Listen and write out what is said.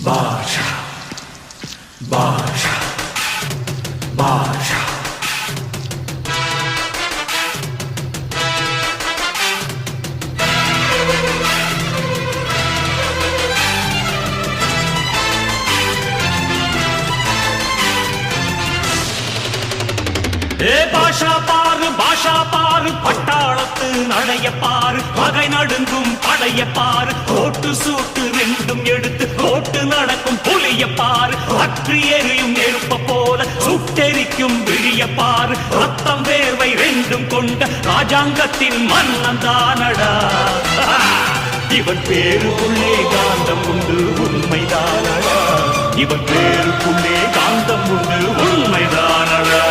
பாஷா பாஷா பாஷா பாஷா பாரு பட்டாளத்து நடைய பாரு பகை நடுங்கும் படைய பாரு கோட்டு சூட்டு ரெண்டும் எடுத்து கோட்டு நடக்கும் புலிய பாரு அற்றி எரியும் நெருப்ப போல சுட்டெரிக்கும் விழிய பாரு ரத்தம் வேர்வை ரெண்டும் கொண்ட ராஜாங்கத்தின் மன்னன் தானடா இவன் பேருக்குள்ளே காந்தம் உண்டு உண்மைதானடா இவன் பேருக்குள்ளே காந்தம் உண்டு உண்மைதானடா